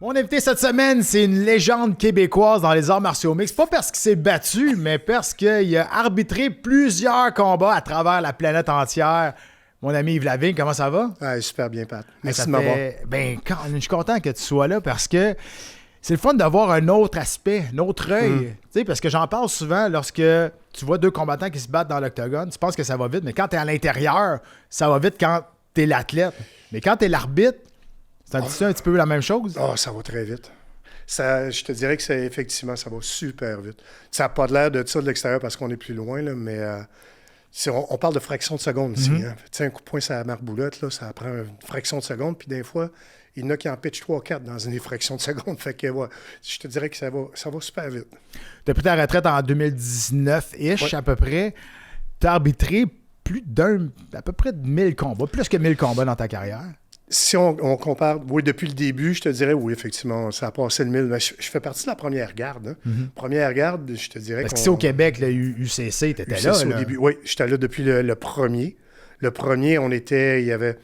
Mon invité cette semaine, c'est une légende québécoise dans les arts martiaux mixtes. Pas parce qu'il s'est battu, mais parce qu'il a arbitré plusieurs combats à travers la planète entière. Mon ami Yves Lavigne, comment ça va? Ah, super bien, Pat. Merci Ça de m'avoir. je suis content que tu sois là parce que c'est le fun d'avoir un autre aspect, un autre œil. Tu sais, parce que j'en parle souvent lorsque tu vois deux combattants qui se battent dans l'octogone, tu penses que ça va vite, mais quand tu es à l'intérieur, ça va vite quand tu es l'athlète. Mais quand tu es l'arbitre, c'est un petit peu la même chose. Ah, ça va très vite. Je te dirais que effectivement, ça va super vite. Ça n'a pas l'air de ça de l'extérieur parce qu'on est plus loin, là, mais on parle de fractions de seconde ici. Hein. Tu sais, un coup de poing sur la marboulette, là, ça prend une fraction de seconde, puis des fois, il y en a qui en pitchent 3-4 dans une fraction de seconde. Fait que, ouais, je te dirais que ça va super vite. Tu as pris ta retraite en 2019-ish, à peu près. Tu as arbitré à peu près de 1000 combats, plus que 1000 combats dans ta carrière. Si on compare, oui, depuis le début, je te dirais, oui, effectivement, ça a passé le 1000. Mais je fais partie de la première garde. Hein. Première garde, je te dirais. Parce qu'ici au Québec, le UCC, tu étais là. Au début, oui, j'étais là depuis le premier. Le premier, il y avait.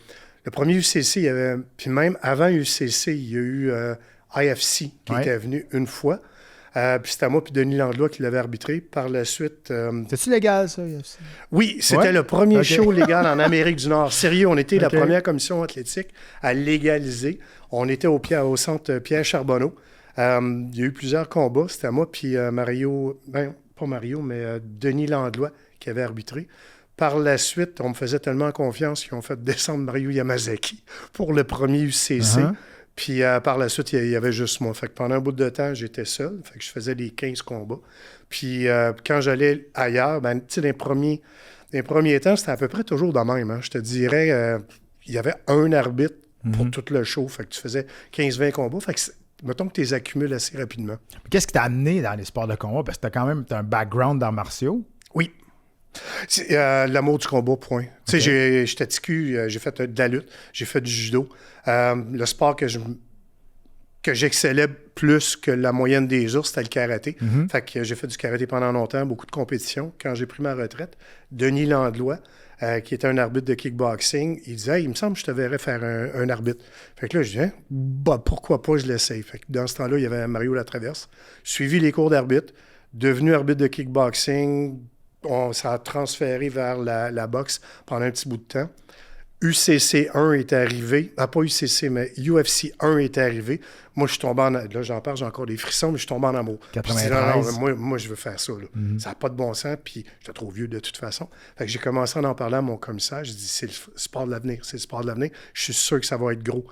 Le premier UCC, il y avait. Puis même avant UCC, il y a eu IFC qui était venu une fois. Puis c'était moi puis Denis Landlois qui l'avait arbitré. Par la suite... C'est-tu légal, ça, UFC? Oui, c'était le premier show légal en Amérique du Nord. Sérieux, on était la première commission athlétique à légaliser. On était au centre Pierre Charbonneau. Il y a eu plusieurs combats. C'était moi puis Mario... pas Mario, mais Denis Landlois qui avait arbitré. Par la suite, on me faisait tellement confiance qu'ils ont fait descendre Mario Yamazaki pour le premier UCC. Puis par la suite, il y avait juste moi. Fait que pendant un bout de temps, j'étais seul. Fait que je faisais les 15 combats. Puis quand j'allais ailleurs, tu sais, dans les premiers temps, c'était à peu près toujours de même. Hein. Je te dirais, il y avait un arbitre pour tout le show. Fait que tu faisais 15-20 combats. Fait que mettons que tu les accumules assez rapidement. Qu'est-ce qui t'a amené dans les sports de combat? Parce que t'as un background dans martiaux. Oui. C'est l'amour du combat, point. Tu sais, j'étais TQ, j'ai fait de la lutte, j'ai fait du judo. Le sport que j'excellais plus que la moyenne des ours, c'était le karaté. Fait que j'ai fait du karaté pendant longtemps, beaucoup de compétitions. Quand j'ai pris ma retraite, Denis Landlois, qui était un arbitre de kickboxing, il disait hey, « il me semble que je te verrais faire un arbitre. » Fait que là, je dis hein, pourquoi pas, je l'essaye. Fait que dans ce temps-là, il y avait Mario Latraverse. Suivi les cours d'arbitre, devenu arbitre de kickboxing. Ça a transféré vers la boxe pendant un petit bout de temps. UCC 1 est arrivé. Pas UCC, mais UFC 1 est arrivé. Moi, je suis tombé là, j'en parle, j'ai encore des frissons, mais je suis tombé en amour. 93. Moi, je veux faire ça. Là. Ça n'a pas de bon sens, puis j'étais trop vieux de toute façon. Fait que j'ai commencé à en parler à mon commissaire. J'ai dit, c'est le sport de l'avenir. C'est le sport de l'avenir. Je suis sûr que ça va être gros.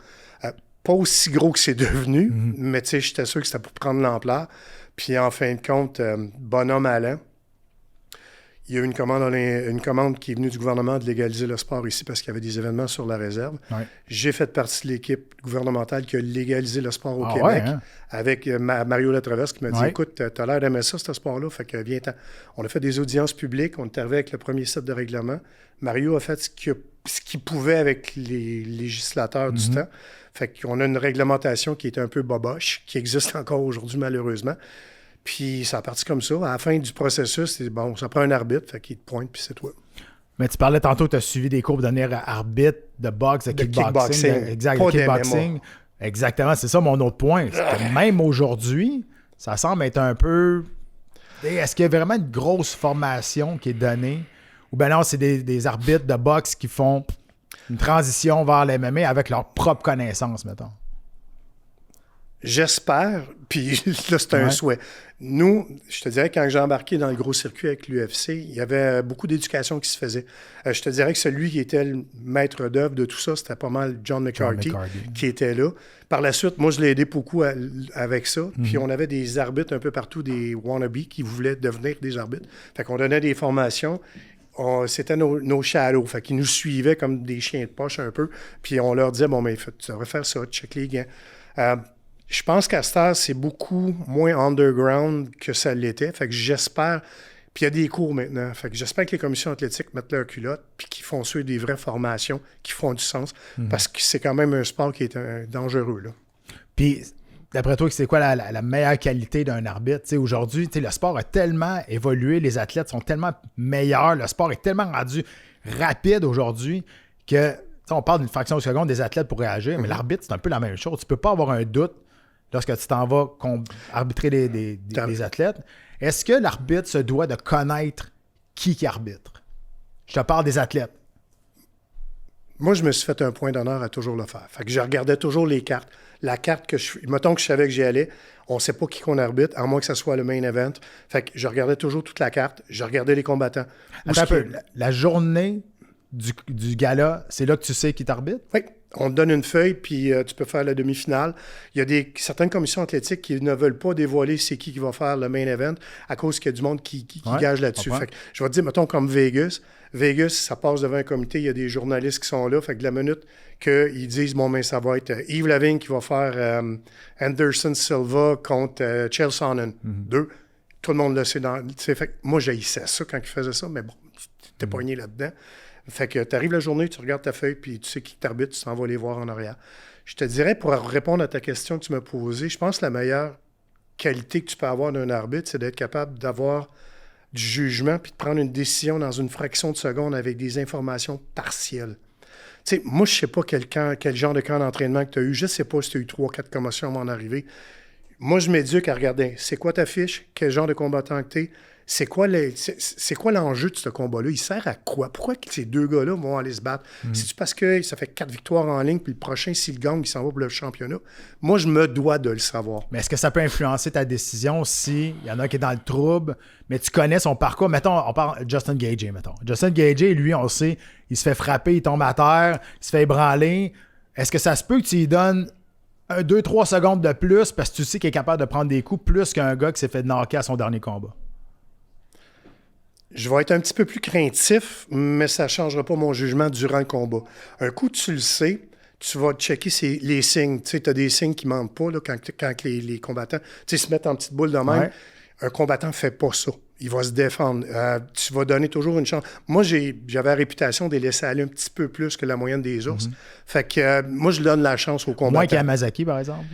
Pas aussi gros que c'est devenu, mais tu sais, j'étais sûr que c'était pour prendre l'ampleur. Puis en fin de compte, bonhomme allant, il y a eu une commande qui est venue du gouvernement de légaliser le sport ici parce qu'il y avait des événements sur la réserve. Ouais. J'ai fait partie de l'équipe gouvernementale qui a légalisé le sport au Québec avec Mario Latraverse qui m'a dit écoute, t'as l'air d'aimer ça, ce sport-là, fait que viens-t'en. On a fait des audiences publiques, on est arrivé avec le premier set de règlement. Mario a fait ce qu'il pouvait avec les législateurs du temps. Fait qu'on a une réglementation qui est un peu boboche, qui existe encore aujourd'hui malheureusement. Puis ça a parti comme ça. À la fin du processus, c'est bon, ça prend un arbitre, fait qu'il te pointe, puis c'est toi. Mais tu parlais tantôt, tu as suivi des cours pour devenir arbitre de boxe, de kickboxing. Exact, de kickboxing. Exactement, c'est ça mon autre point. C'est que même aujourd'hui, ça semble être un peu... Est-ce qu'il y a vraiment une grosse formation qui est donnée? Ou bien non, c'est des arbitres de boxe qui font une transition vers l'MMA avec leurs propres connaissances, mettons? J'espère, puis là, c'est un souhait. Nous, je te dirais, quand j'ai embarqué dans le gros circuit avec l'UFC, il y avait beaucoup d'éducation qui se faisait. Je te dirais que celui qui était le maître d'œuvre de tout ça, c'était pas mal John McCarthy qui était là. Par la suite, moi, je l'ai aidé beaucoup avec ça. Puis on avait des arbitres un peu partout, des wannabes qui voulaient devenir des arbitres. Fait qu'on donnait des formations. C'était nos shadows. Fait qu'ils nous suivaient comme des chiens de poche un peu. Puis on leur disait, bon, mais tu devrais faire ça, check les gains. Je pense qu'à cette heure, c'est beaucoup moins underground que ça l'était. Fait que j'espère... Puis il y a des cours maintenant. Fait que j'espère que les commissions athlétiques mettent leur culotte puis qu'ils font suivre des vraies formations qui font du sens. Parce que c'est quand même un sport qui est dangereux, là. Puis, d'après toi, c'est quoi la meilleure qualité d'un arbitre? T'sais, aujourd'hui, le sport a tellement évolué, les athlètes sont tellement meilleurs, le sport est tellement rendu rapide aujourd'hui que... On parle d'une fraction de seconde des athlètes pour réagir, mais l'arbitre, c'est un peu la même chose. Tu peux pas avoir un doute lorsque tu t'en vas arbitrer des athlètes, est-ce que l'arbitre se doit de connaître qui arbitre? Je te parle des athlètes. Moi, je me suis fait un point d'honneur à toujours le faire. Fait que je regardais toujours les cartes. La carte que mettons que je savais que j'y allais, on ne sait pas qui qu'on arbitre, à moins que ce soit le main event. Fait que je regardais toujours toute la carte, je regardais les combattants. Attends un peu. La journée du gala, c'est là que tu sais qui t'arbitre? Oui. On te donne une feuille, puis tu peux faire la demi-finale. Il y a certaines commissions athlétiques qui ne veulent pas dévoiler c'est qui va faire le main event à cause qu'il y a du monde qui gage là-dessus. Fait que je vais te dire, mettons, comme Vegas. Vegas, ça passe devant un comité, il y a des journalistes qui sont là. Fait que la minute qu'ils disent, bon, ben, ça va être Yves Lavigne qui va faire Anderson Silva contre Chael Sonnen. 2. Tout le monde le sait. Fait que moi, j'haïssais ça quand il faisait ça, mais bon, t'es pogné là-dedans. Fait que tu arrives la journée, tu regardes ta feuille, puis tu sais qui t'arbitre, tu t'en vas les voir en arrière. Je te dirais, pour répondre à ta question que tu m'as posée, je pense que la meilleure qualité que tu peux avoir d'un arbitre, c'est d'être capable d'avoir du jugement puis de prendre une décision dans une fraction de seconde avec des informations partielles. Tu sais, moi, je sais pas quel genre de camp d'entraînement que tu as eu. Je sais pas si tu as eu 3-4 commotions à mon arrivée. Moi, je m'éduque à regarder, c'est quoi ta fiche, quel genre de combattant que tu es, c'est quoi l'enjeu de ce combat-là? Il sert à quoi? Pourquoi ces deux gars-là vont aller se battre? C'est-tu parce que ça fait 4 victoires en ligne, puis le prochain, s'il gagne, il s'en va pour le championnat? Moi, je me dois de le savoir. Mais est-ce que ça peut influencer ta décision s'il y en a qui est dans le trouble, mais tu connais son parcours? Mettons, on parle de Justin Gaethje, mettons. Justin Gaethje, lui, on le sait, il se fait frapper, il tombe à terre, il se fait ébranler. Est-ce que ça se peut que tu lui donnes 2-3 secondes de plus parce que tu sais qu'il est capable de prendre des coups plus qu'un gars qui s'est fait knocker à son dernier combat? Je vais être un petit peu plus craintif, mais ça ne changera pas mon jugement durant le combat. Un coup, tu le sais, tu vas checker les signes. Tu sais, tu as des signes qui ne mentent pas là, quand les combattants se mettent en petite boule de même. Ouais. Un combattant ne fait pas ça. Il va se défendre. Tu vas donner toujours une chance. Moi, j'avais la réputation de les laisser aller un petit peu plus que la moyenne des ours. Fait que moi, je donne la chance au combattant. Moins qu'Yamazaki, par exemple.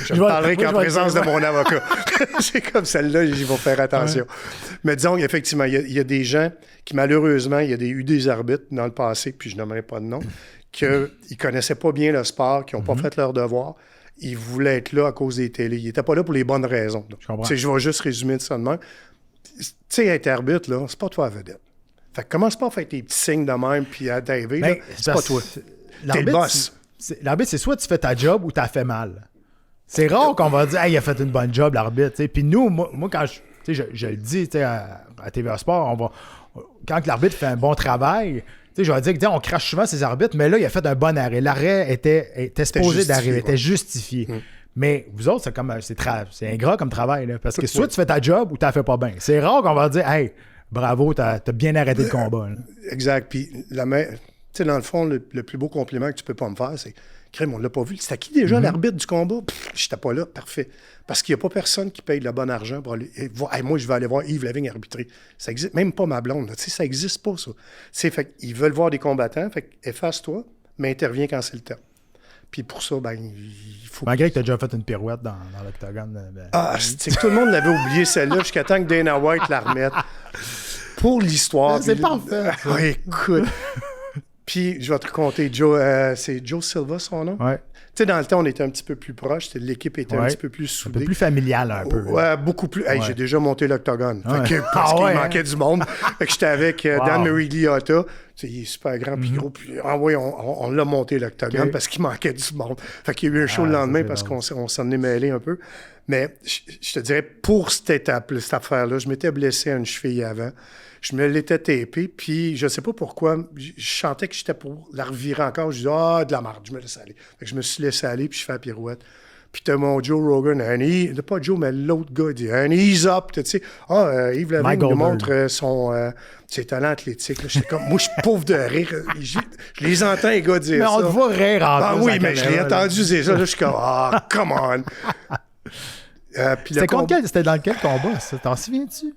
Je parlerai qu'en présence de mon avocat. C'est comme celle-là, j'y vais faire attention. Ouais. Mais disons qu'effectivement, il y a des gens qui, malheureusement, il y a eu des arbitres dans le passé, puis je nommerai pas de nom, qu'ils ne connaissaient pas bien le sport, qui n'ont pas fait leur devoir. Ils voulaient être là à cause des télés. Ils n'étaient pas là pour les bonnes raisons. Je vais juste résumer de ça de même. Tu sais, être arbitre, là, c'est pas toi la vedette. Fait que commence pas à faire tes petits signes de même, puis à t'arriver, c'est pas toi. T'es le boss. L'arbitre, c'est soit tu fais ta job ou t'as fait mal. C'est rare qu'on va dire hey, il a fait une bonne job, l'arbitre. Puis nous, moi quand je le dis à TVA Sport, quand l'arbitre fait un bon travail, je vais dire que on crache souvent ses arbitres, mais là, il a fait un bon arrêt. L'arrêt était supposé d'arriver, était justifié. Mais vous autres, c'est ingrat comme travail. Là, parce que soit tu fais ta job ou tu la fais pas bien. C'est rare qu'on va dire hey, bravo, t'as bien arrêté le combat. Là. Exact. Puis dans le fond, le plus beau compliment que tu peux pas me faire, c'est crème, on l'a pas vu. C'était qui déjà l'arbitre du combat? J'étais pas là, parfait. Parce qu'il n'y a pas personne qui paye le bon argent pour aller. Hey, moi, je vais aller voir Yves Lavigne arbitrer. Ça existe, même pas ma blonde. Ça n'existe pas, ça. Fait ils veulent voir des combattants, fait efface-toi, mais interviens quand c'est le temps. Puis pour ça, il faut. Malgré que tu as déjà fait une pirouette dans l'octogone. C'est que tout le monde l'avait oublié, celle-là, jusqu'à temps que Dana White la remette. Pour l'histoire. C'est parfait. Écoute. Puis, je vais te raconter, c'est Joe Silva, son nom? Oui. Tu sais, dans le temps, on était un petit peu plus proches. L'équipe était un petit peu plus soudée. Un peu plus familiale, un peu. Ouais, beaucoup plus. Hey, j'ai déjà monté l'octogone. Parce qu'il manquait du monde. Fait que j'étais avec Dan Merigliotta. Il est super grand, puis gros. Puis, on l'a monté l'octogone parce qu'il manquait du monde. Fait qu'il y a eu un show le lendemain parce qu'on s'en est mêlé un peu. Mais je te dirais, pour cette affaire-là, je m'étais blessé à une cheville avant. Je me l'étais tapé, puis je sais pas pourquoi, je sentais que j'étais pour la revirer encore. Je disais, de la merde, je me laisse aller. Fait que je me suis laissé aller, puis je fais la pirouette. Puis t'as mon Joe Rogan, pas Joe, mais l'autre gars, il dit, un ease up, tu sais. Yves Lavigne nous montre ses talents athlétiques. J'étais comme, moi, je suis pauvre de rire. Je les entends, les gars, dire ça. Mais on te voit rire en plus. Oui, mais je l'ai entendu dire ça. Là, je suis comme, come on. C'était dans quel combat, ça? T'en souviens-tu?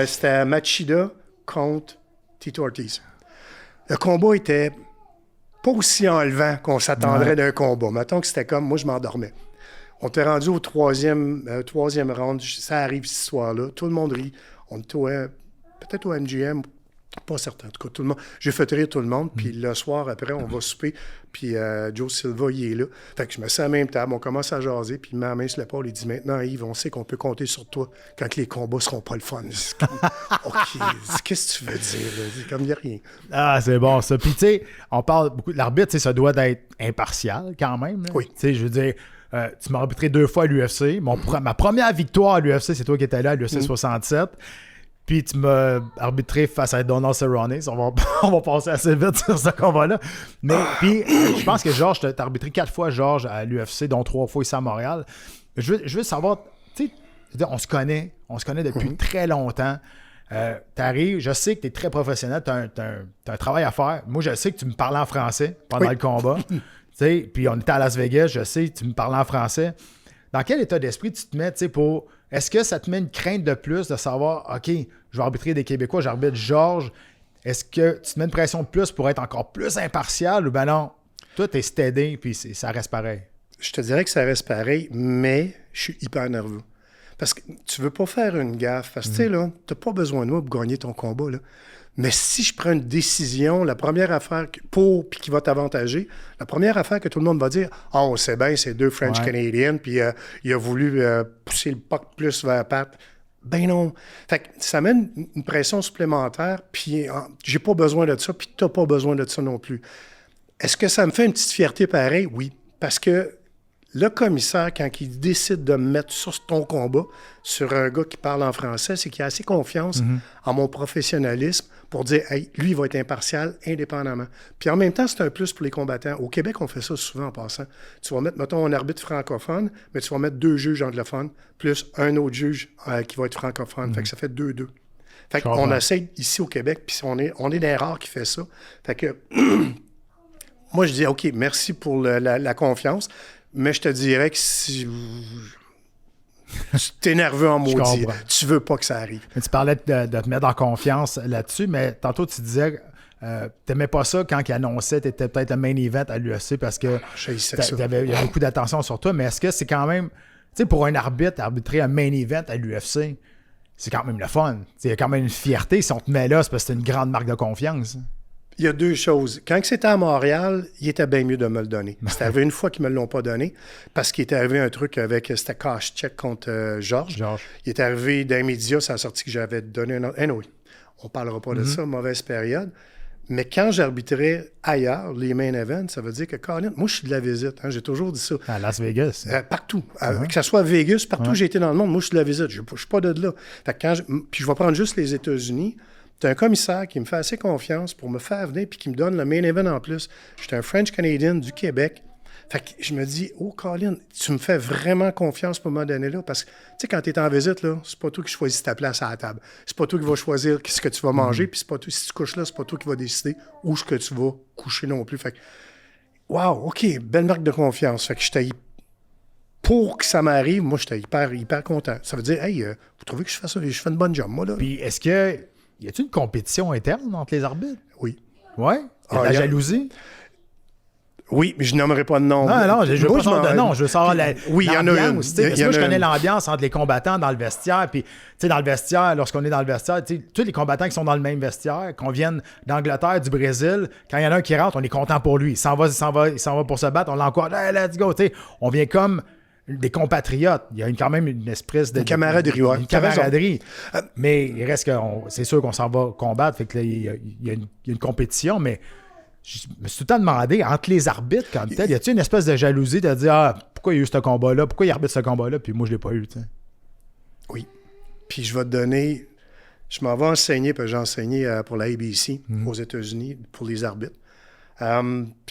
C'était Machida contre Tito Ortiz. Le combat était pas aussi enlevant qu'on s'attendrait d'un combat. Mettons que c'était comme, moi, je m'endormais. On était rendu au troisième round. Ça arrive ce soir-là. Tout le monde rit. On était peut-être au MGM. Pas certain. En tout cas, tout le monde. J'ai fait rire tout le monde. Puis le soir, après, on va souper. Puis Joe Silva, il est là. Fait que je me sens à la même table. On commence à jaser. Puis il met la main sur l'épaule. Il dit, maintenant, Yves, on sait qu'on peut compter sur toi quand les combats seront pas le fun. OK. Qu'est-ce que tu veux dire? Là? Comme il n'y a rien. Ah, c'est bon, ça. Puis, tu sais, on parle beaucoup de l'arbitre. Tu sais, ça doit être impartial quand même. Là. Oui. Tu sais, je veux dire, tu m'as arbitré 2 fois à l'UFC. Ma première victoire à l'UFC, c'est toi qui étais là à l'UFC 67. Puis tu m'as arbitré face à Donald Cerrone. On va passer assez vite sur ce combat-là. Mais puis, je pense que Georges, t'as arbitré 4 fois, Georges, à l'UFC, dont 3 fois ici à Montréal. Je veux savoir, tu sais, on se connaît depuis très longtemps. T'arrives, je sais que tu es très professionnel, tu as un travail à faire. Moi, je sais que tu me parlais en français pendant le combat. Puis on était à Las Vegas, je sais que tu me parlais en français. Dans quel état d'esprit tu te mets, tu sais, pour... Est-ce que ça te met une crainte de plus de savoir, OK, je vais arbitrer des Québécois, j'arbitre Georges. Est-ce que tu te mets une pression de plus pour être encore plus impartial ou ben non, toi, t'es steady puis ça reste pareil? Je te dirais que ça reste pareil, mais je suis hyper nerveux. Parce que tu veux pas faire une gaffe. Parce que, tu sais, là, t'as pas besoin de moi pour gagner ton combat, là. Mais si je prends une décision, la première affaire puis qui va t'avantager, la première affaire que tout le monde va dire, « Ah, on sait bien, c'est 2 French-Canadiens, puis il a voulu pousser le puck plus vers Pat. » Ben non. Fait que ça mène une pression supplémentaire, puis j'ai pas besoin de ça, puis t'as pas besoin de ça non plus. Est-ce que ça me fait une petite fierté pareille? Oui. Parce que le commissaire, quand il décide de me mettre sur ton combat, sur un gars qui parle en français, c'est qu'il a assez confiance en mon professionnalisme pour dire, hey, lui, il va être impartial indépendamment. Puis en même temps, c'est un plus pour les combattants. Au Québec, on fait ça souvent en passant. Tu vas mettre, mettons, un arbitre francophone, mais tu vas mettre 2 juges anglophones, plus un autre juge qui va être francophone. Fait que ça fait 2-2. Fait qu'on essaie ici au Québec, puis on est des rares qui fait ça. Fait que moi, je dis, OK, merci pour la confiance. Mais je te dirais que si tu es nerveux en maudit, tu veux pas que ça arrive. Mais tu parlais de te mettre en confiance là-dessus, mais tantôt tu disais t'aimais pas ça quand il annonçait que tu étais peut-être le main event à l'UFC parce que il y avait beaucoup d'attention sur toi, mais est-ce que c'est quand même, tu sais, pour un arbitre, arbitrer un main event à l'UFC, c'est quand même le fun. Il y a quand même une fierté. Si on te met là, c'est parce que c'est une grande marque de confiance. Il y a 2 choses. Quand c'était à Montréal, il était bien mieux de me le donner. C'est arrivé une fois qu'ils ne me l'ont pas donné parce qu'il était arrivé un truc avec... C'était Koscheck contre Georges. Il est arrivé dans les médias, ça a sorti que j'avais donné un autre... Anyway, on ne parlera pas de ça, mauvaise période. Mais quand j'arbitrais ailleurs, les main events, ça veut dire que, Colin, moi, je suis de la visite. Hein, j'ai toujours dit ça. À Las Vegas. Partout. Que ce soit à Vegas, partout où j'ai été dans le monde, moi, je suis de la visite. Je ne suis pas de là. Fait que puis je vais prendre juste les États-Unis. Tu as un commissaire qui me fait assez confiance pour me faire venir puis qui me donne le main event en plus. J'étais un French-Canadien du Québec. Fait que je me dis, oh, Colin, tu me fais vraiment confiance pour me donner là. Parce que, tu sais, quand tu es en visite, là, c'est pas toi qui choisis ta place à la table. C'est pas toi qui vas choisir ce que tu vas manger. Puis c'est pas toi, si tu couches là, c'est pas toi qui vas décider où ce que tu vas coucher non plus. Fait que, wow, OK, belle marque de confiance. Fait que j'étais pour que ça m'arrive, moi, j'étais hyper content. Ça veut dire, hey, vous trouvez que je fais une bonne job, moi, là? Puis est-ce que... Y a-t-il une compétition interne entre les arbitres? Oui. Ouais? Y a de la jalousie? Oui, mais je nommerai pas de nom. Non, je veux pas savoir de nom. Je veux savoir l'ambiance. Oui, il y en a une. Parce que moi, je connais l'ambiance entre les combattants dans le vestiaire. Puis, tu sais, dans le vestiaire, lorsqu'on est dans le vestiaire, tu sais, tous les combattants qui sont dans le même vestiaire, qu'on vienne d'Angleterre, du Brésil, quand il y en a un qui rentre, on est content pour lui. Il s'en va pour se battre. On l'encourage. Hey, let's go. Tu sais, on vient comme des compatriotes. Il y a quand même une espèce de... Une camaraderie, ouais. Une camaraderie. Mais il reste que... C'est sûr qu'on s'en va combattre. Fait que là, il y a une compétition, mais je me suis tout le temps demandé, entre les arbitres comme tel, y a-t-il une espèce de jalousie de dire, ah, pourquoi il y a eu ce combat-là? Pourquoi il arbitre ce combat-là? Puis moi, je l'ai pas eu, tu sais. Oui. Puis je vais te donner... Je m'en vais enseigner, parce que j'ai enseigné pour la ABC aux États-Unis, pour les arbitres. Tu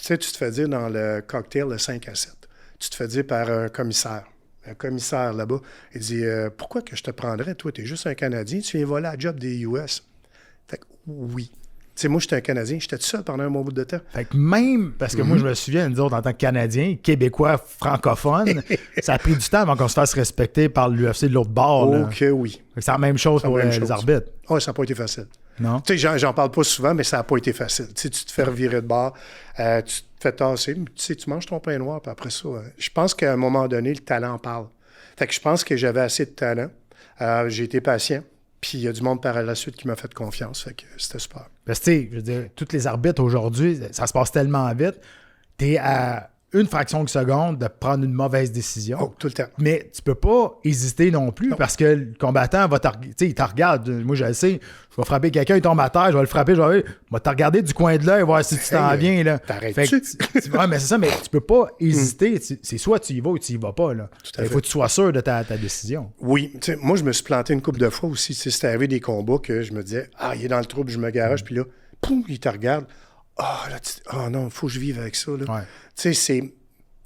sais, tu te fais dire dans le cocktail le 5-7. Tu te fais dire par un commissaire. Un commissaire là-bas, il dit pourquoi que je te prendrais? Toi, tu es juste un Canadien, tu viens voler la job des US. Fait que oui. Tu sais, moi, j'étais un Canadien, j'étais tout seul pendant un bon bout de temps. Fait que même, parce que moi, je me souviens, nous autres, en tant que Canadiens, Québécois, francophones, ça a pris du temps avant qu'on se fasse respecter par l'UFC de l'autre bord. Oh que oui. Fait que c'est la même chose pour les arbitres. Oui, ça n'a pas été facile. Non? Tu sais, j'en parle pas souvent, mais ça n'a pas été facile. Tu sais, tu te fais revirer de bord, tu te fais tasser, tu sais, tu manges ton pain noir, puis après ça, je pense qu'à un moment donné, le talent parle. Fait que je pense que j'avais assez de talent. J'ai été patient, Puis il y a du monde par la suite qui m'a fait confiance. Fait que c'était super. Parce que, tu sais, je veux dire, tous les arbitres aujourd'hui, ça se passe tellement vite. Tu es à une fraction de seconde de prendre une mauvaise décision. Oh, tout le temps. Mais tu peux pas hésiter non plus parce que le combattant va il te regarde. Moi, je le sais, je vais frapper quelqu'un, il tombe à terre, je vais le frapper, je vais te regarder du coin de l'œil, voir si tu t'en viens. Là. T'arrêtes-tu? Ouais, mais c'est ça, mais tu peux pas hésiter. C'est soit tu y vas ou tu y vas pas. Là. Il faut que tu sois sûr de ta décision. Oui. Moi, je me suis planté une couple de fois aussi. C'était arrivé des combats que je me disais, il est dans le trouble, je me garage, puis là, poum, il te regarde. Non, il faut que je vive avec ça. Là. Ouais. Tu sais,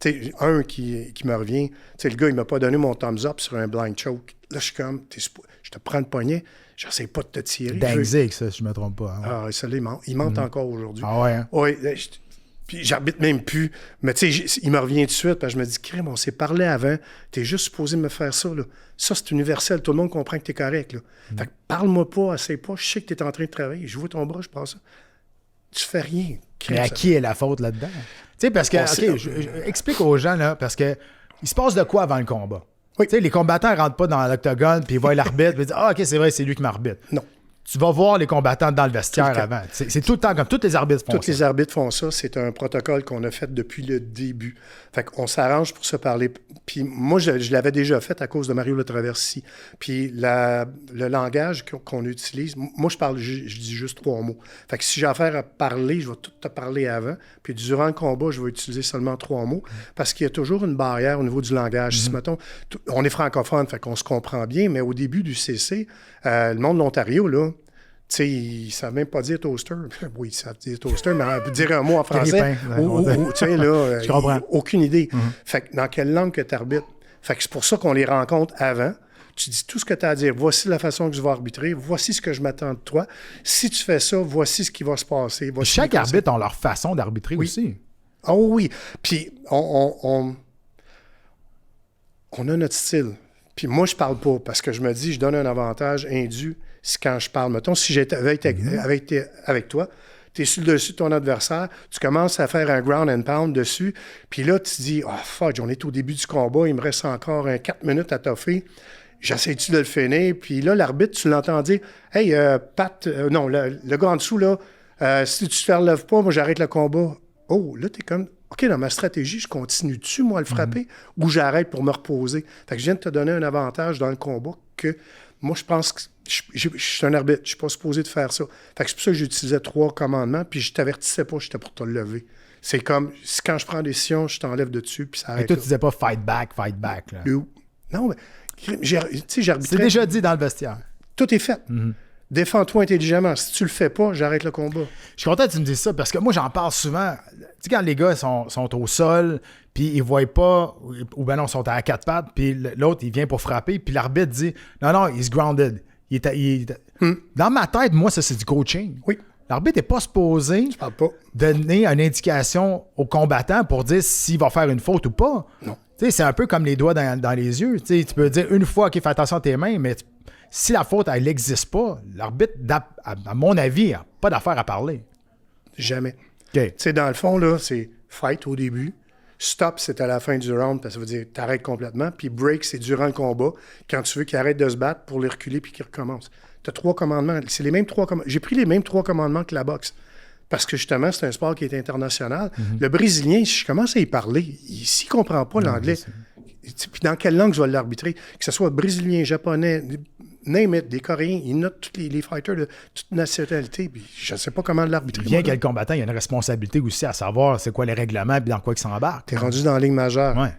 c'est un qui me revient. Le gars, il m'a pas donné mon thumbs up sur un blind choke. Là, je suis comme, je te prends le poignet, j'essaie pas de te tirer. Danzig, ça, si je me trompe pas. Hein. Celui-là, il monte encore aujourd'hui. Ah ouais? Hein? Oui, puis j'arbitre même plus. Mais tu sais, il me revient tout de suite, parce que je me dis, crème, on s'est parlé avant, t'es juste supposé me faire ça, là. Ça, c'est universel, tout le monde comprend que t'es correct, là. Fait que parle-moi pas, essaie pas, je sais que t'es en train de travailler, je vois ton bras, je pense ça. Tu fais rien. Mais à qui est la faute là-dedans? Tu sais, parce que, explique aux gens, là, parce que il se passe de quoi avant le combat? Oui. Tu sais, les combattants ne rentrent pas dans l'octogone, puis ils voient l'arbitre, puis ils disent, OK, c'est vrai, c'est lui qui m'arbitre. Non. Tu vas voir les combattants dans le vestiaire avant. C'est tout le temps comme tous les arbitres font ça. Tous les arbitres font ça. C'est un protocole qu'on a fait depuis le début. Fait qu'on s'arrange pour se parler. Puis moi, je l'avais déjà fait à cause de Mario Latraversi. Puis le langage qu'on utilise, moi, je dis juste 3 mots. Fait que si j'ai affaire à parler, je vais tout te parler avant. Puis durant le combat, je vais utiliser seulement 3 mots parce qu'il y a toujours une barrière au niveau du langage. Si, mettons, on est francophone, fait qu'on se comprend bien, mais au début du CC, le monde de l'Ontario, là, tu sais, ils ne savent même pas dire toaster. Oui, ils savent dire toaster, mais on peut dire un mot en français. Tu sais, là, je comprends. Aucune idée. Fait que dans quelle langue que tu arbitres? Fait que c'est pour ça qu'on les rencontre avant. Tu dis tout ce que tu as à dire. Voici la façon que je vais arbitrer. Voici ce que je m'attends de toi. Si tu fais ça, voici ce qui va se passer. Chaque arbitre a leur façon d'arbitrer aussi. Oh oui. Puis, on a notre style. Puis moi, je parle pas parce que je me dis, je donne un avantage indu quand je parle. Mettons, si j'étais avec toi, tu es sur le dessus de ton adversaire, tu commences à faire un ground and pound dessus, puis là, tu te dis, fudge, on est au début du combat, il me reste encore 4 minutes à toffer. J'essaie-tu de le finir? Puis là, l'arbitre, tu l'entends dire, hey, Pat, non, le gars en dessous, là, si tu te relèves pas, moi, j'arrête le combat. Oh, là, t'es comme, OK, dans ma stratégie, je continue dessus, moi, à le frapper, ou j'arrête pour me reposer. Fait que je viens de te donner un avantage dans le combat que moi, je pense que je suis un arbitre, je suis pas supposé de faire ça. Fait que c'est pour ça que j'utilisais 3 commandements, puis je t'avertissais pas, j'étais pour te lever. C'est comme, quand je prends des décision, je t'enlève de dessus, puis ça arrête. Et toi, tu disais pas fight back. Là. Non, mais, j'arbitrais. C'est déjà dit dans le vestiaire. Tout est fait. Défends-toi intelligemment. Si tu le fais pas, j'arrête le combat. Je suis content que tu me dises ça parce que moi, j'en parle souvent. Tu sais, quand les gars sont au sol, puis ils voient pas, ou ben non, ils sont à 4 pattes, puis l'autre, il vient pour frapper, puis l'arbitre dit non, he's grounded. Dans ma tête, moi, ça, c'est du coaching. Oui. L'arbitre n'est pas supposé donner une indication au combattant pour dire s'il va faire une faute ou pas. Non. Tu sais, c'est un peu comme les doigts dans les yeux. Tu sais, tu peux dire une fois, OK, fais attention à tes mains, mais si la faute, elle n'existe pas, l'arbitre, à mon avis, n'a pas d'affaire à parler. Jamais. Okay. Tu sais, dans le fond, là, c'est fight au début. Stop, c'est à la fin du round, parce que ça veut dire t'arrêtes complètement. Puis break, c'est durant le combat, quand tu veux qu'il arrête de se battre pour les reculer puis qu'il recommence. Tu as 3 commandements. C'est les mêmes 3 commandements. J'ai pris les mêmes 3 commandements que la boxe. Parce que justement, c'est un sport qui est international. Le Brésilien, si je commence à y parler, s'il ne comprend pas l'anglais, puis dans quelle langue je vais l'arbitrer, que ce soit brésilien, japonais, name it, des Coréens, ils notent tous les fighters de toute nationalité, puis je ne sais pas comment l'arbitrer. Bien que le combattant, il y a une responsabilité aussi à savoir c'est quoi les règlements et dans quoi il s'embarque. Tu es rendu dans la ligne majeure. Ouais.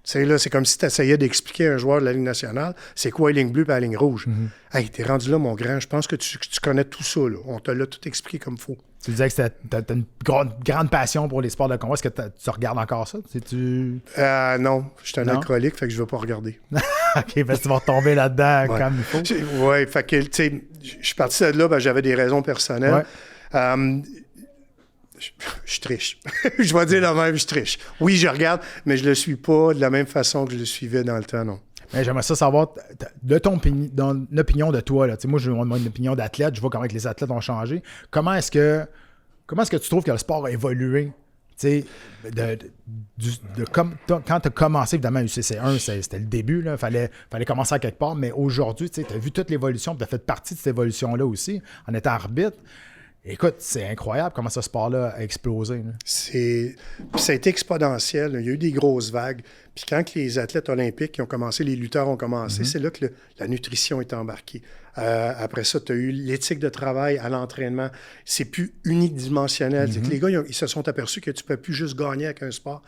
C'est comme si tu essayais d'expliquer à un joueur de la Ligue nationale c'est quoi la ligne bleue et la ligne rouge. Hey, t'es rendu là, mon grand, je pense que tu connais tout ça. Là. On te l'a tout expliqué comme il faut. Tu disais que t'as une grande passion pour les sports de combat. Est-ce que tu regardes encore ça? Non, je suis un alcoolique, fait que je ne vais pas regarder. OK, parce que tu vas retomber là-dedans comme il faut. Oui, fait que, tu sais, je suis parti de là, j'avais des raisons personnelles. Ouais. Je triche. Je vais dire la même, je triche. Oui, je regarde, mais je le suis pas de la même façon que je le suivais dans le temps, non. Mais j'aimerais ça savoir, de ton opinion de toi, là, moi j'ai une opinion d'athlète, je vois comment les athlètes ont changé. Comment est-ce que tu trouves que le sport a évolué sais, quand tu as commencé, évidemment, UCC1, c'était le début, il fallait commencer à quelque part, mais aujourd'hui, tu as vu toute l'évolution, tu as fait partie de cette évolution-là aussi, en étant arbitre. Écoute, c'est incroyable comment ce sport-là a explosé. Ça a été exponentiel. Il y a eu des grosses vagues. Puis quand les athlètes olympiques qui ont commencé, les lutteurs ont commencé, c'est là que la nutrition est embarquée. Après ça, tu as eu l'éthique de travail à l'entraînement. C'est plus unidimensionnel. C'est que les gars, ils se sont aperçus que tu ne peux plus juste gagner avec un sport.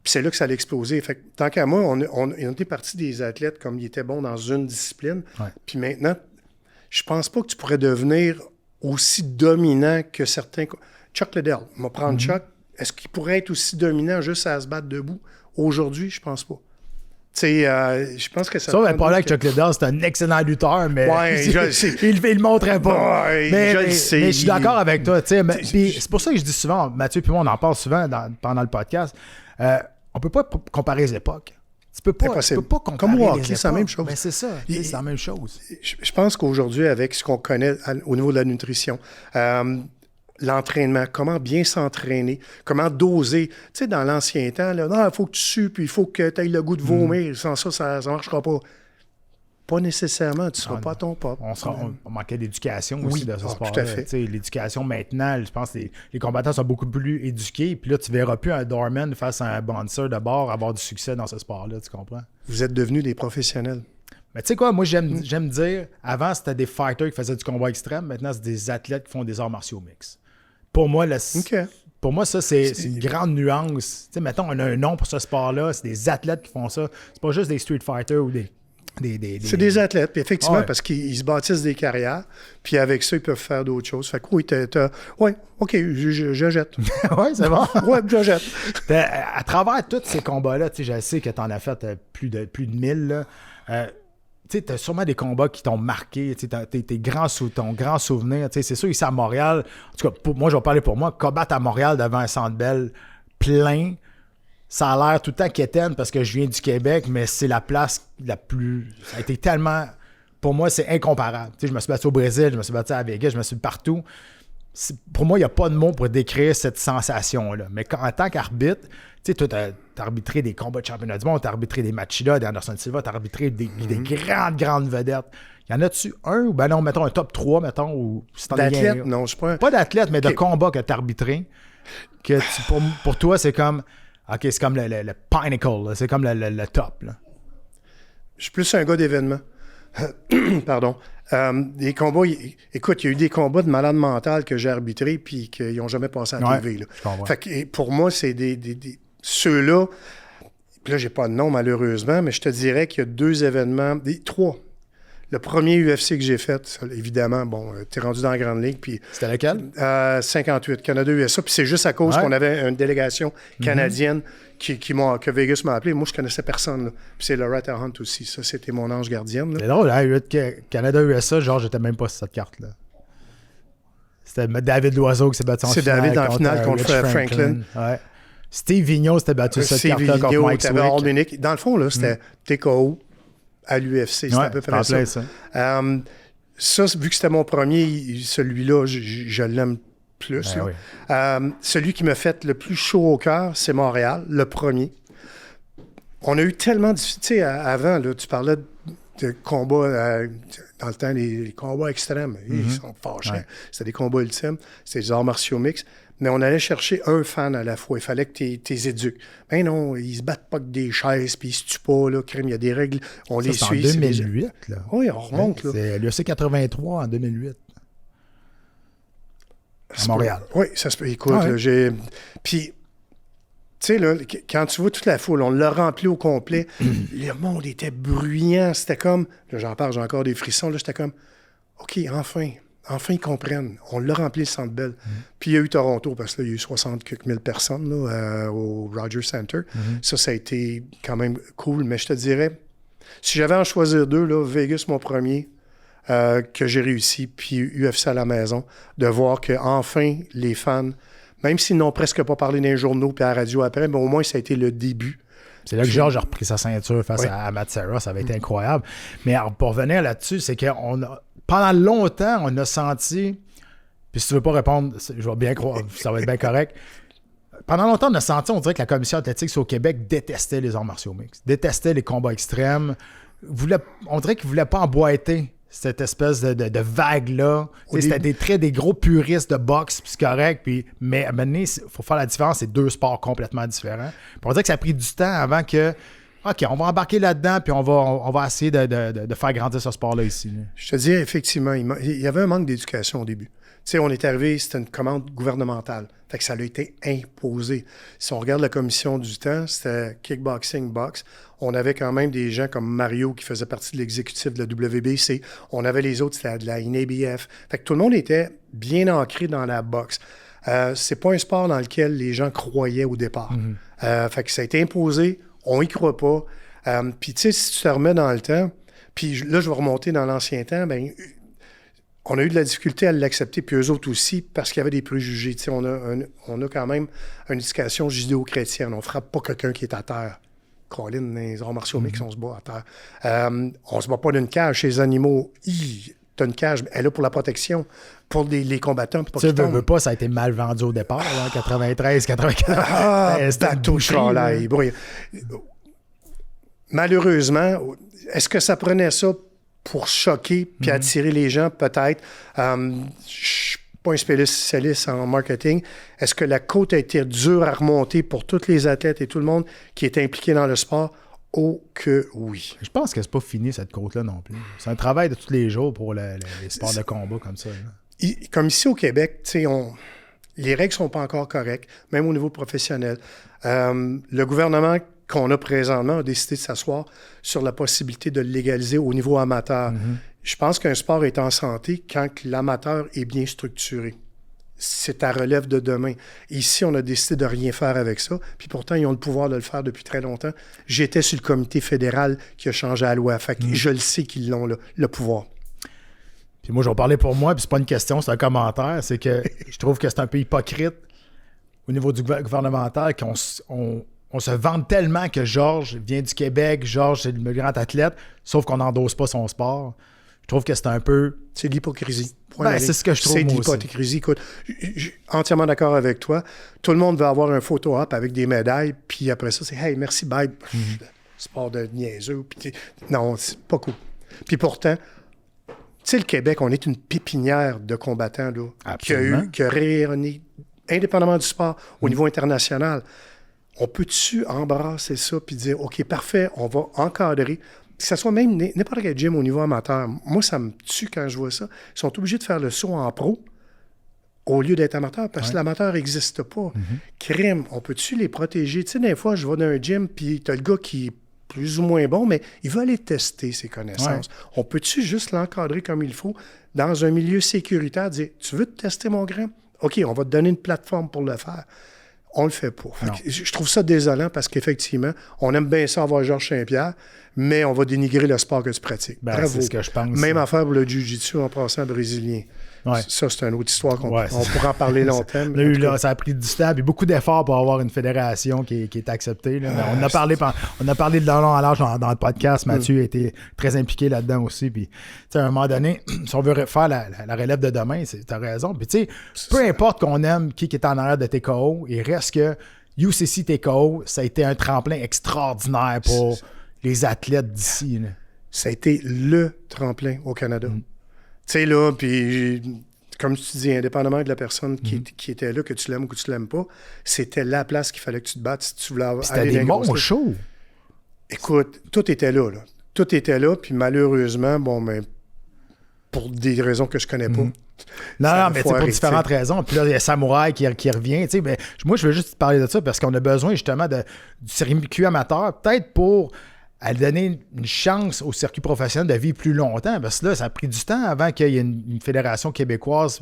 Puis c'est là que ça a explosé. Fait que, tant qu'à moi, on était partis des athlètes comme ils étaient bons dans une discipline. Ouais. Puis maintenant, je pense pas que tu pourrais devenir aussi dominant que certains... Chuck Liddell, on va prendre Chuck. Est-ce qu'il pourrait être aussi dominant juste à se battre debout? Aujourd'hui, je pense pas. Tu sais, je pense que ça... Ça, le problème avec Chuck Liddell, c'est un excellent lutteur, mais je le sais. il le montrait pas. Ouais, mais le sais. Mais je suis d'accord avec toi. Puis c'est pour ça que je dis souvent, Mathieu et moi, on en parle souvent pendant le podcast, on peut pas comparer les époques. Tu peux pas comparer. Comme au hockey, les c'est la même chose. Ben, c'est ça, c'est la même chose. Je pense qu'aujourd'hui, avec ce qu'on connaît au niveau de la nutrition, l'entraînement, comment bien s'entraîner, comment doser. Tu sais, dans l'ancien temps, il faut que tu sues, puis il faut que tu aies le goût de vomir. Sans ça ne marchera pas. Pas nécessairement, tu ne seras pas à ton pop. On manquait d'éducation aussi de ce sport-là. Tout à fait. L'éducation maintenant, je pense que les combattants sont beaucoup plus éduqués. Puis là, tu ne verras plus un doorman face à un bouncer de bord avoir du succès dans ce sport-là, tu comprends? Vous êtes devenus des professionnels. Mais tu sais quoi, moi j'aime dire, avant c'était des fighters qui faisaient du combat extrême, maintenant c'est des athlètes qui font des arts martiaux mix. Pour moi, ça, c'est une grande nuance. Tu sais, mettons, on a un nom pour ce sport-là, c'est des athlètes qui font ça. C'est pas juste des street fighters ou des c'est des athlètes, puis effectivement, parce qu'ils se bâtissent des carrières, puis avec ça, ils peuvent faire d'autres choses. Fait que oui, OK, je jette. Oui, c'est bon. Oui, je jette. À travers tous ces combats-là, tu sais, je sais que tu en as fait plus de 1000, tu sais, as sûrement des combats qui t'ont marqué, tu sais, ton grand souvenir, tu sais, c'est sûr, ici à Montréal, en tout cas, moi, je vais parler pour moi, combattre à Montréal devant un Centre Bell plein, ça a l'air tout le temps quétaine parce que je viens du Québec, mais c'est la place la plus... Ça a été tellement... Pour moi, c'est incomparable. Tu sais, je me suis battu au Brésil, je me suis battu à Vegas, je me suis partout. Pour moi, il n'y a pas de mots pour décrire cette sensation-là. Mais en tant qu'arbitre, tu sais, toi, tu as arbitré des combats de championnat du monde, tu as arbitré des Machida, des Anderson Silva, tu as arbitré des grandes vedettes. Y en a-tu un ou, ben non, mettons un top 3, mettons, ou... D'athlète, non, je ne pas d'athlète, mais de combat que tu as arbitré, que pour toi, c'est comme... OK, c'est comme le pinnacle, là. C'est comme le top. Là. Je suis plus un gars d'événements. Pardon. Des combats, écoute, il y a eu des combats de malades mentales que j'ai arbitrés puis qu'ils n'ont jamais passé à la TV. Là. Fait que, pour moi, c'est ceux-là, puis là, j'ai pas de nom malheureusement, mais je te dirais qu'il y a 2 événements, 3. Le premier UFC que j'ai fait, évidemment, bon, t'es rendu dans la Grande Ligue. Puis c'était lequel? 58, Canada-USA. Puis c'est juste à cause qu'on avait une délégation canadienne que Vegas m'a appelé. Moi, je connaissais personne. Là. Puis c'est Loretta Hunt aussi. Ça, c'était mon ange gardienne. Là. C'est drôle, hein? Canada-USA, genre, j'étais même pas sur cette carte-là. C'était David Loiseau qui s'est battu en finale. C'est David en finale contre Franklin. Ouais. Steve Vigneault s'était battu sur cette carte-là contre Mike Swick. Dans le fond, là, c'était TKO. À l'UFC, c'était à peu près ça. Ça, vu que c'était mon premier, celui-là, je l'aime plus. Celui qui m'a fait le plus chaud au cœur, c'est Montréal, le premier. On a eu tellement de... Tu sais, avant, là, tu parlais de combats, dans le temps, les combats extrêmes. Ils sont fâchés. Ouais. C'était des combats ultimes. C'était des arts martiaux mixtes. Mais on allait chercher un fan à la fois. Il fallait que tu les éduques. Ben non, ils se battent pas que des chaises, puis ils se tuent pas, là, crime, il y a des règles, on les suit. C'est en 2008, là. Oui, on remonte, là. C'est l'UFC 83 en 2008. À Montréal. Oui, ça se peut. Écoute, là, j'ai... Puis, tu sais, là, quand tu vois toute la foule, on l'a rempli au complet, le monde était bruyant, c'était comme... Là, j'en parle, j'ai encore des frissons, là, j'étais comme... OK, enfin, ils comprennent. On l'a rempli le Centre Bell. Puis il y a eu Toronto, parce que là, il y a eu 60 quelques mille personnes là, au Rogers Center. Ça a été quand même cool. Mais je te dirais, si j'avais à en choisir 2, là, Vegas, mon premier, que j'ai réussi, puis UFC à la maison, de voir qu'enfin, les fans, même s'ils n'ont presque pas parlé dans les journaux puis à la radio après, mais au moins, ça a été le début. C'est là que Georges a repris sa ceinture face à Matt Serra. Ça avait été incroyable. Mais alors, pour revenir là-dessus, c'est qu'on a... Pendant longtemps, on a senti, puis si tu veux pas répondre, je vais bien croire, ça va être bien correct, pendant longtemps, on a senti, on dirait que la commission athlétique au Québec détestait les arts martiaux mixtes, détestait les combats extrêmes. On dirait qu'ils ne voulaient pas emboîter cette espèce de vague-là. C'était des gros puristes de boxe, puis c'est correct. Mais à un moment donné, il faut faire la différence, c'est deux sports complètement différents. Puis on dirait que ça a pris du temps avant que OK, on va embarquer là-dedans, puis on va essayer de faire grandir ce sport-là ici. Là. Je te dis, effectivement, il y avait un manque d'éducation au début. Tu sais, on est arrivé, c'était une commande gouvernementale. Fait que ça a été imposé. Si on regarde la commission du temps, c'était kickboxing, boxe. On avait quand même des gens comme Mario qui faisait partie de l'exécutif de la WBC. On avait les autres, c'était de la NABF. Fait que tout le monde était bien ancré dans la boxe. C'est pas un sport dans lequel les gens croyaient au départ. Fait que ça a été imposé. On y croit pas. Puis, tu sais, si tu te remets dans le temps, puis là, je vais remonter dans l'ancien temps, bien, on a eu de la difficulté à l'accepter, puis eux autres aussi, parce qu'il y avait des préjugés. Tu sais, on a quand même une éducation judéo-chrétienne. On frappe pas quelqu'un qui est à terre. Colin, les arts martiaux mixtes, on se bat à terre. On se bat pas d'une cage chez les animaux. T'as une cage, elle est là pour la protection, pour les combattants. Tu sais, veux pas, ça a été mal vendu au départ, là, 93, 94. C'était touché, là. Malheureusement, est-ce que ça prenait ça pour choquer puis attirer les gens? Peut-être. Je suis pas un spécialiste en marketing. Est-ce que la côte a été dure à remonter pour tous les athlètes et tout le monde qui est impliqué dans le sport? Oh que oui. Je pense que c'est pas fini, cette côte-là non plus. C'est un travail de tous les jours pour les sports de combat comme ça. Comme ici au Québec, les règles sont pas encore correctes, même au niveau professionnel. Le gouvernement qu'on a présentement a décidé de s'asseoir sur la possibilité de le légaliser au niveau amateur. Je pense qu'un sport est en santé quand l'amateur est bien structuré. C'est à relève de demain. Ici, on a décidé de rien faire avec ça, puis pourtant, ils ont le pouvoir de le faire depuis très longtemps. J'étais sur le comité fédéral qui a changé la loi. Fait que je le sais qu'ils ont le pouvoir. Puis moi, je vais parler pour moi, puis c'est pas une question, c'est un commentaire. C'est que je trouve que c'est un peu hypocrite au niveau du gouvernemental qu'on se vante tellement que Georges vient du Québec, Georges est le grand athlète, sauf qu'on n'endosse pas son sport. Je trouve que c'est un peu... C'est de l'hypocrisie. C'est ce que je trouve, c'est de l'hypocrisie. Écoute, je suis entièrement d'accord avec toi. Tout le monde veut avoir un photo-op avec des médailles, puis après ça, c'est « Hey, merci, bye. Sport de niaiseux. » Non, c'est pas cool. Puis pourtant, tu sais, le Québec, on est une pépinière de combattants là, qui a rayonné indépendamment du sport au niveau international. On peut-tu embrasser ça puis dire « OK, parfait, on va encadrer » que ce soit même n'importe quel gym au niveau amateur. Moi, ça me tue quand je vois ça. Ils sont obligés de faire le saut en pro au lieu d'être amateur parce que l'amateur n'existe pas. Crime, on peut-tu les protéger? Tu sais, des fois, je vais dans un gym puis tu as le gars qui est plus ou moins bon, mais il veut aller tester ses connaissances. On peut-tu juste l'encadrer comme il faut dans un milieu sécuritaire, dire « Tu veux te tester, mon grand? OK, on va te donner une plateforme pour le faire. » On le fait pas. Je trouve ça désolant parce qu'effectivement, on aime bien ça avoir Georges Saint-Pierre, mais on va dénigrer le sport que tu pratiques. Bravo. C'est ce que je pense. Même affaire pour le jiu-jitsu en passant brésilien. Ça, c'est une autre histoire qu'on pourra en parler longtemps. Ça a pris du temps et beaucoup d'efforts pour avoir une fédération qui est acceptée. Là. On a parlé de long à large dans le podcast. Mathieu a été très impliqué là-dedans aussi. Puis, à un moment donné, si on veut faire la relève de demain, tu as raison. Puis, peu importe qu'on aime qui est en arrière de TKO, il reste que UCC TKO, ça a été un tremplin extraordinaire pour les athlètes d'ici. Là. Ça a été le tremplin au Canada. Tu sais, là, puis comme tu dis, indépendamment de la personne qui était là, que tu l'aimes ou que tu l'aimes pas, c'était la place qu'il fallait que tu te battes si tu voulais avoir. C'était des bons shows. Écoute, tout était là. Tout était là, puis malheureusement, pour des raisons que je connais pas. Non, mais c'est pour différentes raisons. Puis là, il y a Samouraï qui revient. Ben, moi, je veux juste te parler de ça parce qu'on a besoin justement du circuit amateur, peut-être pour donner une chance au circuit professionnel de vivre plus longtemps. Parce que là, ça a pris du temps avant qu'il y ait une fédération québécoise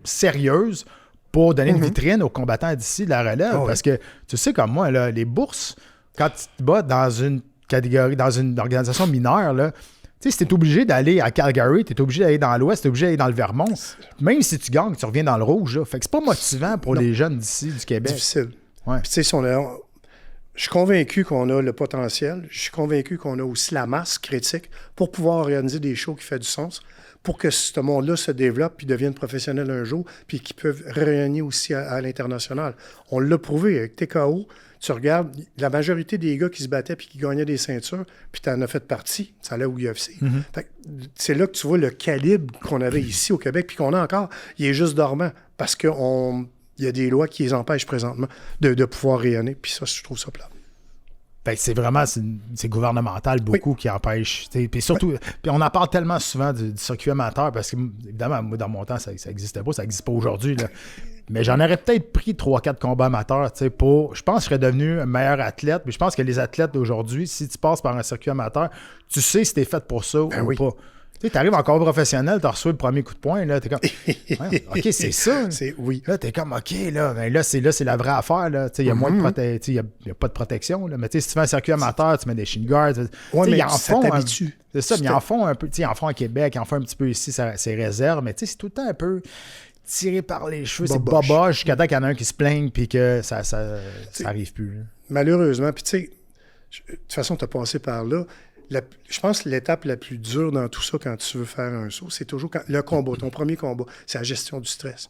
sérieuse pour donner une vitrine aux combattants d'ici de la relève. Parce que tu sais, comme moi, là, les bourses, quand tu te bats dans une catégorie, dans une organisation mineure, là, tu sais, si t'es obligé d'aller à Calgary, t'es obligé d'aller dans l'Ouest, t'es obligé d'aller dans le Vermont, même si tu gagnes, tu reviens dans le rouge. Là. Fait que c'est pas motivant pour les jeunes d'ici, du Québec. Difficile. Puis tu sais, je suis convaincu qu'on a le potentiel. Je suis convaincu qu'on a aussi la masse critique pour pouvoir organiser des shows qui font du sens, pour que ce monde-là se développe puis devienne professionnel un jour, puis qu'ils peuvent rayonner aussi à l'international. On l'a prouvé avec TKO. Tu regardes, la majorité des gars qui se battaient puis qui gagnaient des ceintures, puis tu en as fait partie, ça allait au UFC. Fait que c'est là que tu vois le calibre qu'on avait ici au Québec, puis qu'on a encore. Il est juste dormant, parce qu'il y a des lois qui les empêchent présentement de pouvoir rayonner, puis ça, je trouve ça plat. Ben, c'est gouvernemental beaucoup qui empêche. Puis surtout, puis on en parle tellement souvent du circuit amateur, parce que, évidemment, moi, dans mon temps, ça n'existait pas, ça n'existe pas aujourd'hui, là. Mais j'en aurais peut-être pris 3-4 combats amateurs, je pense que je serais devenu un meilleur athlète, mais je pense que les athlètes d'aujourd'hui, si tu passes par un circuit amateur, tu sais si t'es fait pour ça ou pas. Tu arrives en combat professionnel, tu reçois le premier coup de poing, là, t'es comme, OK, c'est ça. Oui. Là, t'es comme, OK, là, ben là, c'est la vraie affaire, là. Il y a moins de il y a pas de protection, là. Mais si tu fais un circuit amateur, tu mets des shin guards. Ouais, mais ils en ça font. t'habitue. C'est ça, mais ils en font un peu, ils en font à Québec, ils en font un petit peu ici, c'est réserve, mais c'est tout le temps un peu tiré par les cheveux, c'est boboche jusqu'à temps qu'il y en a un qui se plaigne puis que ça arrive plus. Là. Malheureusement, puis tu sais, de toute façon, tu as passé par là. Je pense que l'étape la plus dure dans tout ça, quand tu veux faire un saut, c'est toujours le combat, ton premier combat, c'est la gestion du stress.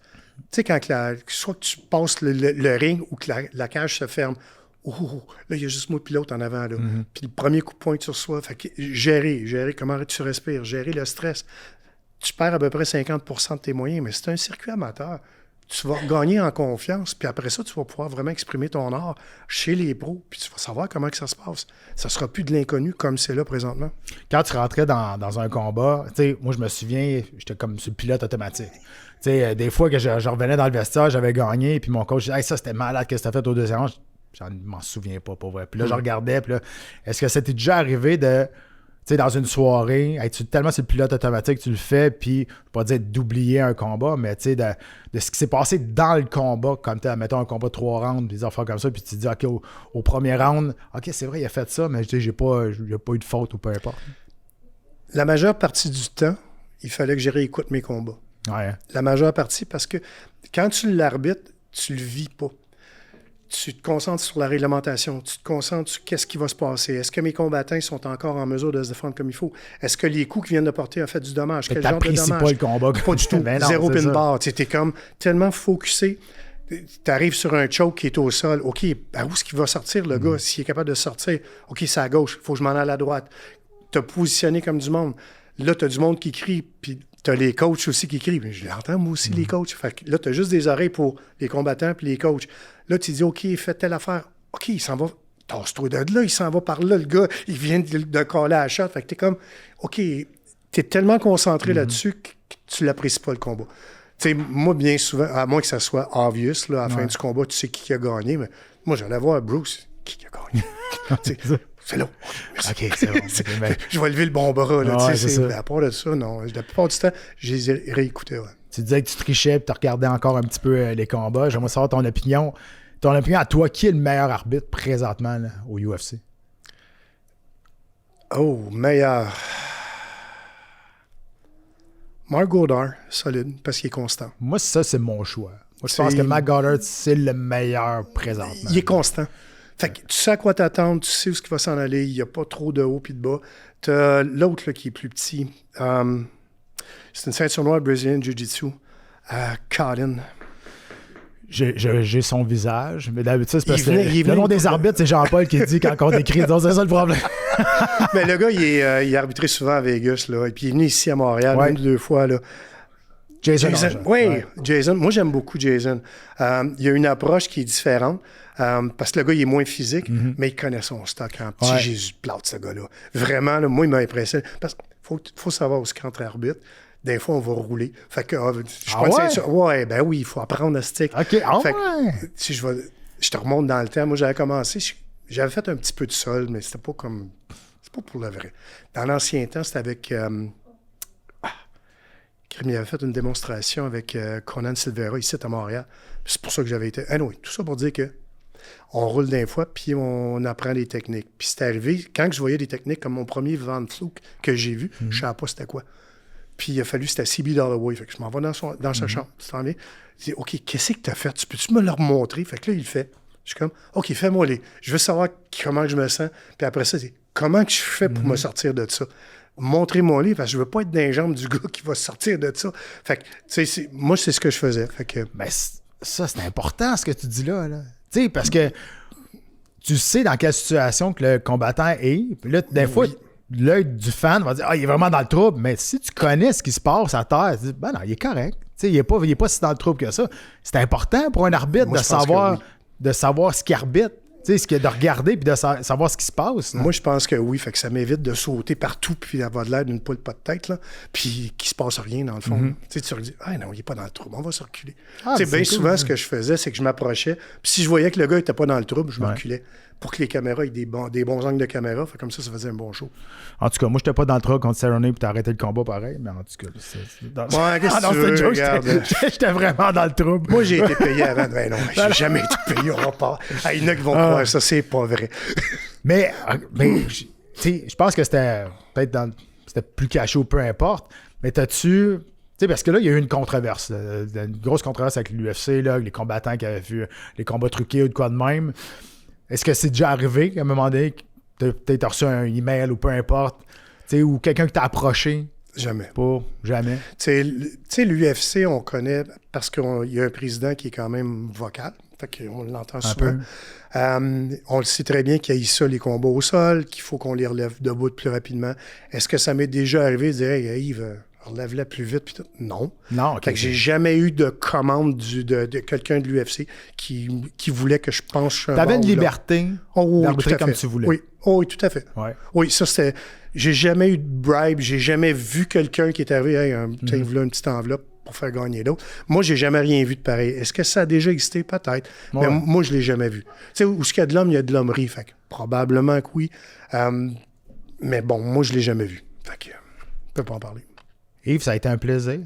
Tu sais, quand soit que tu passes le ring ou que la cage se ferme, là, il y a juste moi et pilote en avant. Là. Puis le premier coup de poing que tu reçois, fait que gérer comment tu respires, gérer le stress. Tu perds à peu près 50% de tes moyens, mais c'est un circuit amateur. Tu vas gagner en confiance, puis après ça, tu vas pouvoir vraiment exprimer ton art chez les pros, puis tu vas savoir comment que ça se passe. Ça sera plus de l'inconnu comme c'est là présentement. Quand tu rentrais dans un combat, moi, je me souviens, j'étais comme sur le pilote automatique. Des fois que je revenais dans le vestiaire, j'avais gagné, puis mon coach disait hey, « ça, c'était malade, qu'est-ce que t'as fait au deuxième round? » Je m'en souviens pas, pour vrai. Puis là, je regardais, puis là, est-ce que c'était déjà arrivé de... dans une soirée, tu tellement sur le pilote automatique, tu le fais, puis, je ne vais pas dire d'oublier un combat, mais de ce qui s'est passé dans le combat, comme mettons un combat de 3 rounds, des affaires comme ça, puis tu te dis, OK, au premier round, OK, c'est vrai, il a fait ça, mais il n'y a pas eu de faute ou peu importe. La majeure partie du temps, il fallait que je réécoute mes combats. Ouais. La majeure partie, parce que quand tu l'arbitres, tu le vis pas. Tu te concentres sur la réglementation, tu te concentres sur qu'est-ce qui va se passer. Est-ce que mes combattants sont encore en mesure de se défendre comme il faut? Est-ce que les coups qu'ils viennent de porter ont fait du dommage? Quel genre de dommage? Pas le combat. Pas du tout. Ben non, zéro pin bar. Tu es comme tellement focusé. Tu arrives sur un choke qui est au sol. OK, à où est-ce qu'il va sortir, le gars? S'il est capable de sortir, OK, c'est à gauche. Il faut que je m'en aille à droite. Tu as positionné comme du monde. Là, tu as du monde qui crie, puis tu as les coachs aussi qui crient. Mais je l'entends, moi aussi, les coachs. Fait que là, tu as juste des oreilles pour les combattants puis les coachs. Là, tu dis, OK, fais telle affaire. OK, il s'en va. Tasse-toi de là, il s'en va par là, le gars. Il vient de coller à la shot. Fait que t'es comme, OK, t'es tellement concentré là-dessus que tu l'apprécies pas, le combat. Tu sais, moi, bien souvent, à moins que ça soit obvious, là, à la fin du combat, tu sais qui a gagné, mais moi, j'allais voir Bruce, qui a gagné. C'est là. OK, c'est bon. Je vais lever le bon bras. Là, ouais, à part de ça, non. La plupart du temps, je les ai réécoutés. Ouais. Tu disais que tu trichais et tu regardais encore un petit peu les combats. J'aimerais savoir ton opinion. Ton opinion à toi, qui est le meilleur arbitre présentement là, au UFC? Oh, meilleur. Mark Goddard, solide, parce qu'il est constant. Moi, ça, c'est mon choix. Moi, je pense que Mark Goddard, c'est le meilleur présentement. Il est constant. Fait que tu sais à quoi t'attendre, tu sais où il va s'en aller, il n'y a pas trop de haut et de bas. T'as l'autre là, qui est plus petit. C'est une ceinture noire brésilienne Jiu-Jitsu. Colin. J'ai son visage, mais d'habitude, c'est parce que le nom des arbitres, c'est Jean-Paul qui dit quand on écrit. Donc, c'est ça le problème. Mais le gars, il est arbitré souvent à Vegas, là, et puis il est venu ici à Montréal, une ou deux fois. Là. Jason. Oui, Jason. Moi, j'aime beaucoup Jason. Il y a une approche qui est différente, parce que le gars, il est moins physique, mais il connaît son stock en petit Jésus de plate, ce gars-là. Vraiment, là, moi, il m'a impressionné. Parce qu'il faut savoir aussi qu'entre arbitres, des fois, on va rouler. Fait que je pense que ben oui, il faut apprendre à stick. OK, fait que, si je te remonte dans le temps, moi, j'avais commencé, j'avais fait un petit peu de sol, mais c'était pas comme... C'est pas pour le vrai. Dans l'ancien temps, c'était avec... il avait fait une démonstration avec Conan Silveira ici à Montréal. C'est pour ça que j'avais été... Anyway, tout ça pour dire que on roule d'un fois, puis on apprend des techniques. Puis c'est arrivé, quand je voyais des techniques comme mon premier Van Fluke que j'ai vu, je ne savais pas c'était quoi. Puis il a fallu, c'était CB Dollaway. Fait que je m'en vais dans sa chambre. Tu t'en viens? Je dis, OK, qu'est-ce que tu as fait? Peux-tu me le remontrer? Fait que là, il le fait. Je suis comme, OK, fais-moi les. Je veux savoir comment je me sens. Puis après ça, c'est comment que je fais pour me sortir de ça? montrer mon livre, parce que je veux pas être dans les jambes du gars qui va sortir de ça. Fait que, tu sais, moi, c'est ce que je faisais. Fait que... Ben, ça, c'est important, ce que tu dis là. Tu sais, parce que tu sais dans quelle situation que le combattant est. Puis là, des fois, l'œil du fan va dire « Ah, il est vraiment dans le trouble. » Mais si tu connais ce qui se passe à terre, tu dis « Ben non, il est correct. » Tu sais, il est pas si dans le trouble que ça. C'est important pour un arbitre de savoir ce qu'il arbitre. Tu sais, de regarder puis de savoir ce qui se passe. Moi, je pense que oui. Fait que ça m'évite de sauter partout puis d'avoir de l'air d'une poule pas de tête, là, puis qu'il se passe rien, dans le fond. Tu sais, tu dis, ah non, il est pas dans le trouble, on va se reculer. Tu sais, bien souvent, ce que je faisais, c'est que je m'approchais, puis si je voyais que le gars était pas dans le trouble, je me reculais pour que les caméras aient des bons angles de caméra. Fait comme ça faisait un bon show. En tout cas, moi, j'étais pas dans le trouble contre Cerrone puis t'as arrêté le combat pareil, mais en tout cas, qu'est-ce que tu veux, regarde. J'étais vraiment dans le trouble. Moi, j'ai été payé avant. Ben non, j'ai jamais été payé. Il y en a qui vont croire ça, c'est pas vrai. mais tu sais, je pense que c'était peut-être c'était plus caché ou peu importe, mais t'as-tu... Tu sais, parce que là, il y a eu une controverse, une grosse controverse avec l'UFC, là, les combattants qui avaient vu les combats truqués ou de quoi de même. Est-ce que c'est déjà arrivé qu'à un moment donné, tu as peut-être reçu un email ou peu importe, tu sais, ou quelqu'un qui t'a approché? Jamais. Jamais. Tu sais, l'UFC, on connaît parce qu'il y a un président qui est quand même vocal. Fait qu'on l'entend souvent. On le sait très bien qu'il y a ça, les combats au sol, qu'il faut qu'on les relève debout plus rapidement. Est-ce que ça m'est déjà arrivé de dire « Hey, Yves, relève-la plus vite » puis tout? Non. Non, fait que j'ai jamais eu de commande de quelqu'un de l'UFC qui voulait que je penche un T'avais une liberté d'arbitrer comme tu voulais. Oui. Oh, oui, tout à fait. Ouais. Oui, ça, c'était... J'ai jamais eu de bribe, j'ai jamais vu quelqu'un qui est arrivé, hey, il voulait une petite enveloppe pour faire gagner l'autre. Moi, j'ai jamais rien vu de pareil. Est-ce que ça a déjà existé? Peut-être. Ouais. Mais moi, je l'ai jamais vu. Tu sais, où il y a de l'homme, il y a de l'hommerie. Fait que probablement que oui. Mais bon, moi, je l'ai jamais vu. Fait que je peux pas en parler. Yves, ça a été un plaisir.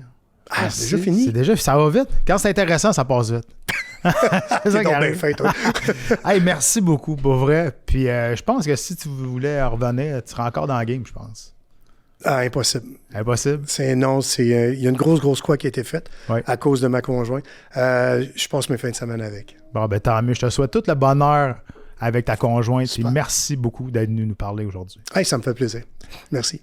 Ah, c'est déjà fini? C'est déjà, ça va vite. Quand c'est intéressant, ça passe vite. C'est ça qui arrive. Bien fait, toi. Hey, merci beaucoup, pour vrai. Puis je pense que si tu voulais revenir, tu serais encore dans le game, je pense. Ah, impossible. Impossible? Il y a une grosse quoi qui a été faite à cause de ma conjointe. Je passe mes fins de semaine avec. Bon, ben tant mieux. Je te souhaite tout le bonheur avec ta conjointe. Puis merci beaucoup d'être venu nous parler aujourd'hui. Hey, ça me fait plaisir. Merci.